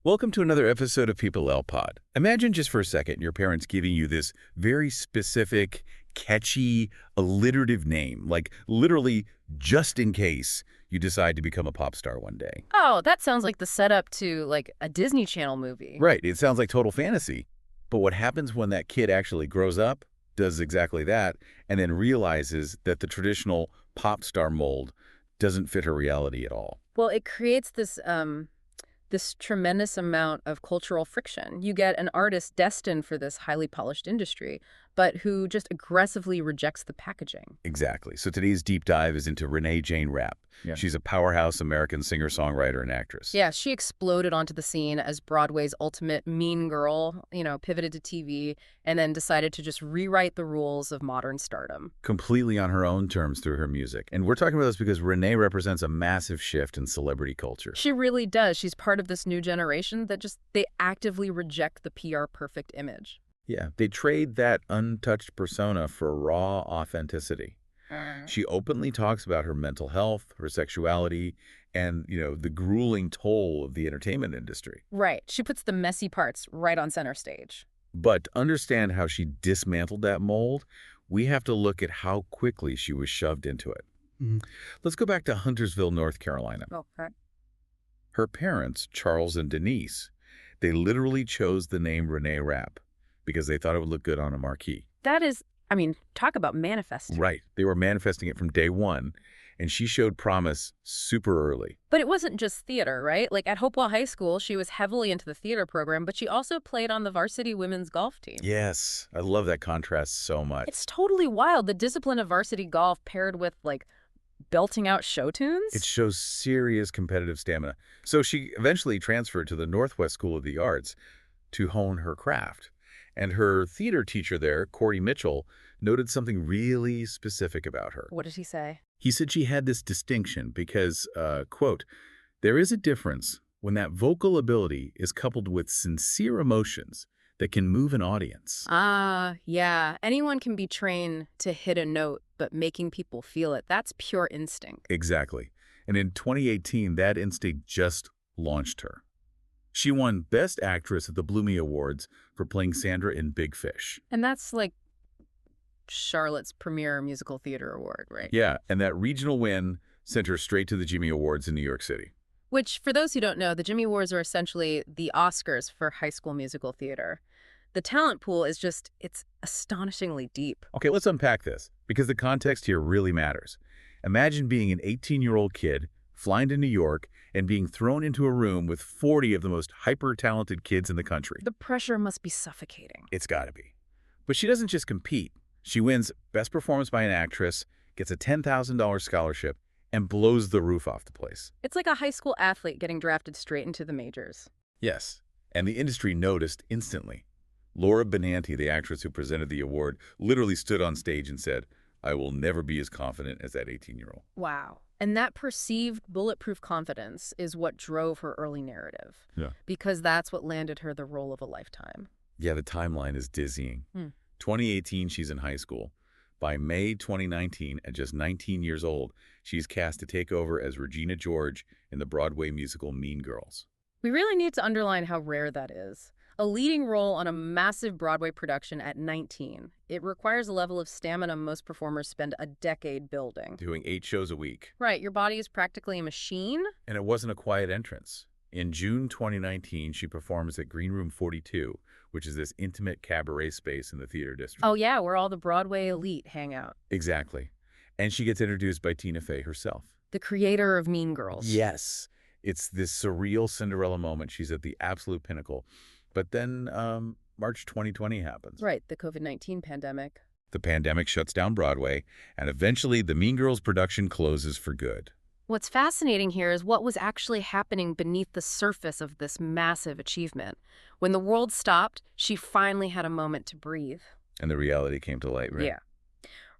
Welcome to another episode of People L Pod. Imagine just for a second your parents giving you this very specific, catchy, alliterative name, like literally just in case you decide to become a pop star one day. Oh, that sounds like the setup to, like, a Disney Channel movie. Right, it sounds like total fantasy. But what happens when that kid actually grows up, does exactly that, and then realizes that the traditional pop star mold doesn't fit her reality at all? Well, it creates this tremendous amount of cultural friction. You get an artist destined for this highly polished industry, but who just aggressively rejects the packaging. Exactly. So today's deep dive is into Reneé Rapp. Yeah. She's a powerhouse American singer-songwriter and actress. Yeah, she exploded onto the scene as Broadway's ultimate mean girl, pivoted to TV, and then decided to just rewrite the rules of modern stardom. Completely on her own terms through her music. And we're talking about this because Reneé represents a massive shift in celebrity culture. She really does. She's part of this new generation that they actively reject the PR perfect image. Yeah, they trade that untouched persona for raw authenticity. She openly talks about her mental health, her sexuality, and, the grueling toll of the entertainment industry. Right. She puts the messy parts right on center stage. But to understand how she dismantled that mold, we have to look at how quickly she was shoved into it. Let's go back to Huntersville, North Carolina. Okay. Her parents, Charles and Denise, they literally chose the name Reneé Rapp because they thought it would look good on a marquee. That is, talk about manifesting. Right. They were manifesting it from day one, and she showed promise super early. But it wasn't just theater, right? Like at Hopewell High School, she was heavily into the theater program, but she also played on the varsity women's golf team. Yes. I love that contrast so much. It's totally wild. The discipline of varsity golf paired with, belting out show tunes? It shows serious competitive stamina. So she eventually transferred to the Northwest School of the Arts to hone her craft. And her theater teacher there, Corey Mitchell, noted something really specific about her. What did he say? He said she had this distinction because, quote, there is a difference when that vocal ability is coupled with sincere emotions that can move an audience. Yeah. Anyone can be trained to hit a note, but making people feel it, that's pure instinct. Exactly. And in 2018, that instinct just launched her. She won Best Actress at the Bloomy Awards for playing Sandra in Big Fish. And that's like Charlotte's premier musical theater award, right? Yeah, and that regional win sent her straight to the Jimmy Awards in New York City. Which, for those who don't know, the Jimmy Awards are essentially the Oscars for high school musical theater. The talent pool is it's astonishingly deep. Okay, let's unpack this, because the context here really matters. Imagine being an 18-year-old kid, flying to New York, and being thrown into a room with 40 of the most hyper-talented kids in the country. The pressure must be suffocating. It's gotta be. But she doesn't just compete. She wins Best Performance by an Actress, gets a $10,000 scholarship, and blows the roof off the place. It's like a high school athlete getting drafted straight into the majors. Yes, and the industry noticed instantly. Laura Benanti, the actress who presented the award, literally stood on stage and said, "I will never be as confident as that 18-year-old. Wow. And that perceived bulletproof confidence is what drove her early narrative. Yeah. Because that's what landed her the role of a lifetime. Yeah, the timeline is dizzying. 2018, she's in high school. By May 2019, at just 19 years old, she's cast to take over as Regina George in the Broadway musical Mean Girls. We really need to underline how rare that is. A leading role on a massive Broadway production at 19. It requires a level of stamina most performers spend a decade building. Doing 8 shows a week. Right, your body is practically a machine. And it wasn't a quiet entrance. In June 2019, she performs at Green Room 42, which is this intimate cabaret space in the theater district. Oh yeah, where all the Broadway elite hang out. Exactly. And she gets introduced by Tina Fey herself. The creator of Mean Girls. Yes. It's this surreal Cinderella moment. She's at the absolute pinnacle. But then March 2020 happens. Right, the COVID-19 pandemic. The pandemic shuts down Broadway, and eventually the Mean Girls production closes for good. What's fascinating here is what was actually happening beneath the surface of this massive achievement. When the world stopped, she finally had a moment to breathe. And the reality came to light, right? Yeah.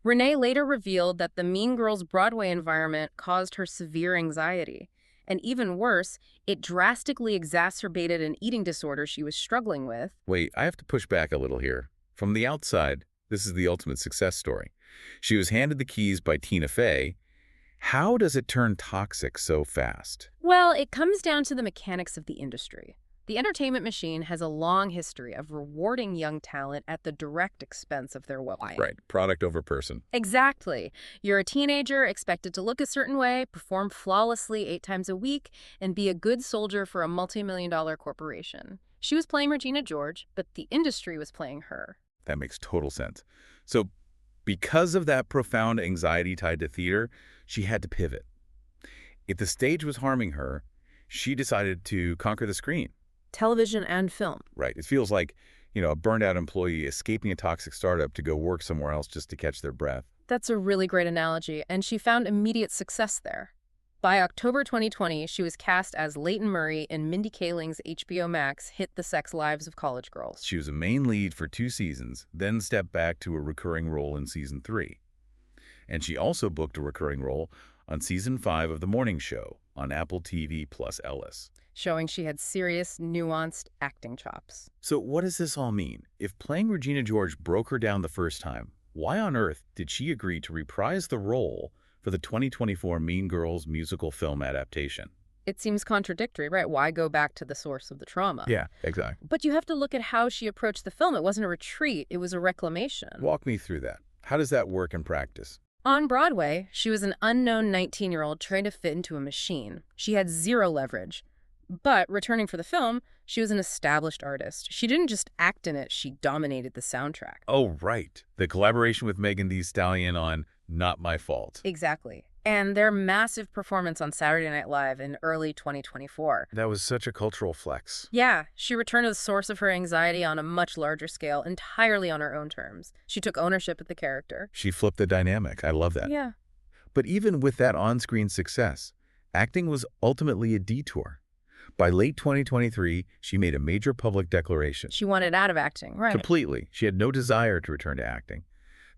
Reneé later revealed that the Mean Girls Broadway environment caused her severe anxiety. And even worse, it drastically exacerbated an eating disorder she was struggling with. Wait, I have to push back a little here. From the outside, this is the ultimate success story. She was handed the keys by Tina Fey. How does it turn toxic so fast? Well, it comes down to the mechanics of the industry. The entertainment machine has a long history of rewarding young talent at the direct expense of their well-being. Right. Product over person. Exactly. You're a teenager expected to look a certain way, perform flawlessly 8 times a week, and be a good soldier for a multi-million-dollar corporation. She was playing Regina George, but the industry was playing her. That makes total sense. So because of that profound anxiety tied to theater, she had to pivot. If the stage was harming her, she decided to conquer the screen. Television and film. Right. It feels like, a burned-out employee escaping a toxic startup to go work somewhere else just to catch their breath. That's a really great analogy, and she found immediate success there. By October 2020, she was cast as Leighton Murray in Mindy Kaling's HBO Max hit The Sex Lives of College Girls. She was a main lead for 2 seasons, then stepped back to a recurring role in season 3. And she also booked a recurring role on season 5 of The Morning Show on Apple TV plus Ellis, showing she had serious, nuanced acting chops. So what does this all mean? If playing Regina George broke her down the first time, why on earth did she agree to reprise the role for the 2024 Mean Girls musical film adaptation? It seems contradictory, right? Why go back to the source of the trauma? Yeah, exactly. But you have to look at how she approached the film. It wasn't a retreat, it was a reclamation. Walk me through that. How does that work in practice? On Broadway, she was an unknown 19-year-old trying to fit into a machine. She had zero leverage. But returning for the film, she was an established artist. She didn't just act in it, she dominated the soundtrack. Oh, right. The collaboration with Megan Thee Stallion on Not My Fault. Exactly. And their massive performance on Saturday Night Live in early 2024. That was such a cultural flex. Yeah, she returned to the source of her anxiety on a much larger scale, entirely on her own terms. She took ownership of the character. She flipped the dynamic. I love that. Yeah. But even with that on-screen success, acting was ultimately a detour. By late 2023, she made a major public declaration. She wanted out of acting, right? Completely. She had no desire to return to acting.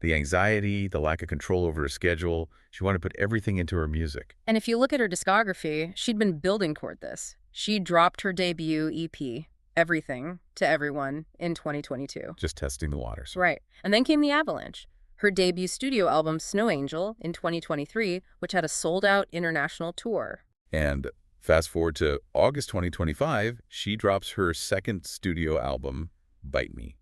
The anxiety, the lack of control over her schedule, she wanted to put everything into her music. And if you look at her discography, she'd been building toward this. She dropped her debut EP, Everything to Everyone, in 2022. Just testing the waters. Right. And then came the avalanche. Her debut studio album, Snow Angel, in 2023, which had a sold-out international tour. And fast forward to August 2025, she drops her second studio album, Bite Me.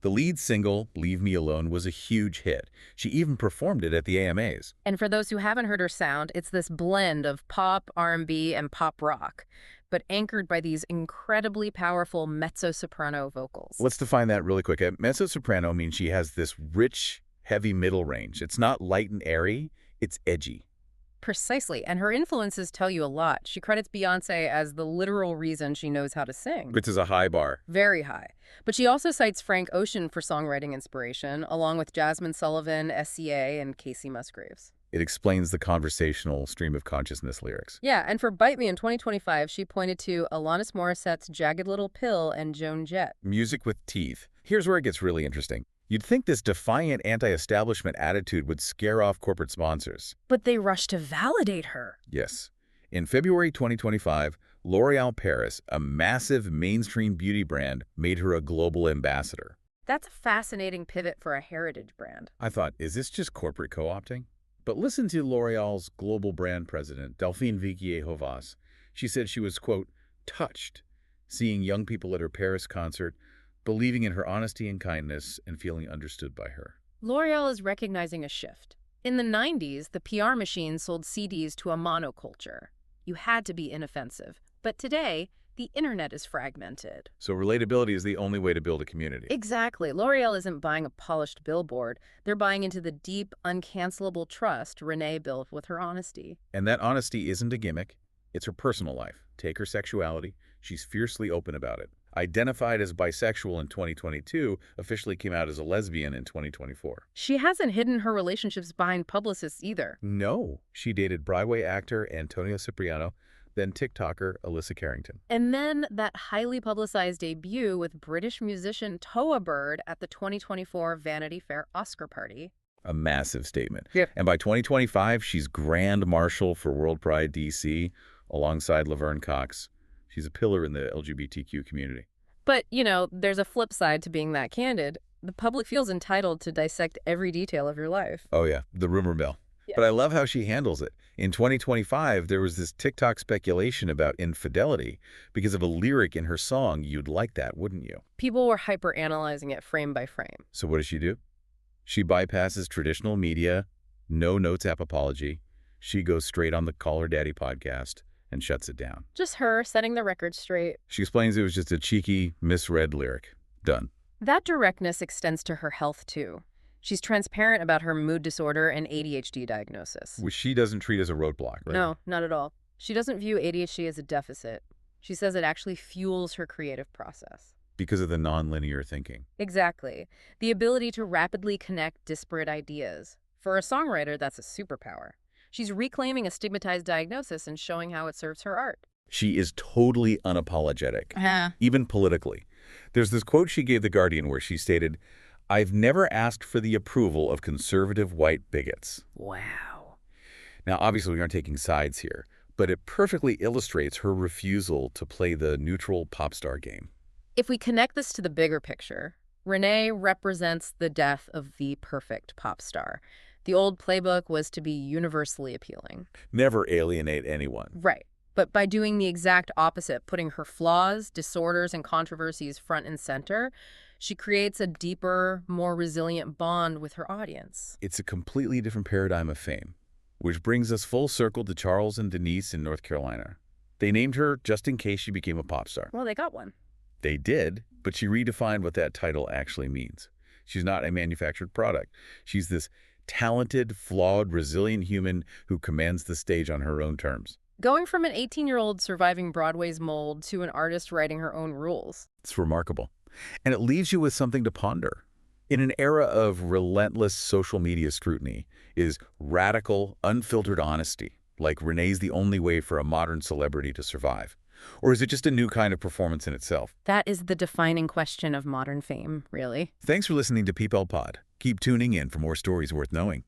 The lead single, Leave Me Alone, was a huge hit. She even performed it at the AMAs. And for those who haven't heard her sound, it's this blend of pop, R&B, and pop rock, but anchored by these incredibly powerful mezzo-soprano vocals. Let's define that really quick. A mezzo-soprano means she has this rich, heavy middle range. It's not light and airy, it's edgy. Precisely, and her influences tell you a lot. She credits Beyoncé as the literal reason she knows how to sing. Which is a high bar. Very high. But she also cites Frank Ocean for songwriting inspiration, along with Jasmine Sullivan, SCA, and Casey Musgraves. It explains the conversational stream of consciousness lyrics. Yeah, and for Bite Me in 2025, she pointed to Alanis Morissette's Jagged Little Pill and Joan Jett. Music with teeth. Here's where it gets really interesting. You'd think this defiant anti-establishment attitude would scare off corporate sponsors. But they rushed to validate her. Yes. In February 2025, L'Oréal Paris, a massive mainstream beauty brand, made her a global ambassador. That's a fascinating pivot for a heritage brand. I thought, is this just corporate co-opting? But listen to L'Oréal's global brand president, Delphine Viquier-Hovas. She said she was, quote, touched, seeing young people at her Paris concert, believing in her honesty and kindness, and feeling understood by her. L'Oréal is recognizing a shift. In the 90s, the PR machine sold CDs to a monoculture. You had to be inoffensive. But today, the internet is fragmented. So relatability is the only way to build a community. Exactly. L'Oréal isn't buying a polished billboard. They're buying into the deep, uncancelable trust Reneé built with her honesty. And that honesty isn't a gimmick. It's her personal life. Take her sexuality. She's fiercely open about it. Identified as bisexual in 2022, officially came out as a lesbian in 2024. She hasn't hidden her relationships behind publicists either. No. She dated Broadway actor Antonio Cipriano, then TikToker Alyssa Carrington. And then that highly publicized debut with British musician Toa Bird at the 2024 Vanity Fair Oscar party. A massive statement. Yep. And by 2025, she's Grand Marshal for World Pride DC alongside Laverne Cox. She's a pillar in the LGBTQ community. But, there's a flip side to being that candid. The public feels entitled to dissect every detail of your life. Oh, yeah. The rumor mill. But I love how she handles it. In 2025, there was this TikTok speculation about infidelity because of a lyric in her song, You'd Like That, Wouldn't You? People were hyper-analyzing it frame by frame. So what does she do? She bypasses traditional media, no notes app apology. She goes straight on the Call Her Daddy podcast and shuts it down. Just her setting the record straight. She explains it was just a cheeky, misread lyric. Done. That directness extends to her health, too. She's transparent about her mood disorder and ADHD diagnosis. Which she doesn't treat as a roadblock, right? No, not at all. She doesn't view ADHD as a deficit. She says it actually fuels her creative process. Because of the nonlinear thinking. Exactly. The ability to rapidly connect disparate ideas. For a songwriter, that's a superpower. She's reclaiming a stigmatized diagnosis and showing how it serves her art. She is totally unapologetic, even politically. There's this quote she gave The Guardian where she stated, "I've never asked for the approval of conservative white bigots." Wow. Now, obviously, we aren't taking sides here, but it perfectly illustrates her refusal to play the neutral pop star game. If we connect this to the bigger picture, Reneé represents the death of the perfect pop star. The old playbook was to be universally appealing. Never alienate anyone. Right. But by doing the exact opposite, putting her flaws, disorders, and controversies front and center, she creates a deeper, more resilient bond with her audience. It's a completely different paradigm of fame, which brings us full circle to Charles and Denise in North Carolina. They named her just in case she became a pop star. Well, they got one. They did, but she redefined what that title actually means. She's not a manufactured product. She's this talented, flawed, resilient human who commands the stage on her own terms. Going from an 18-year-old surviving Broadway's mold to an artist writing her own rules. It's remarkable. And it leaves you with something to ponder. In an era of relentless social media scrutiny, is radical, unfiltered honesty, like Renee's, the only way for a modern celebrity to survive? Or is it just a new kind of performance in itself? That is the defining question of modern fame, really. Thanks for listening to Peep Pod. Keep tuning in for more stories worth knowing.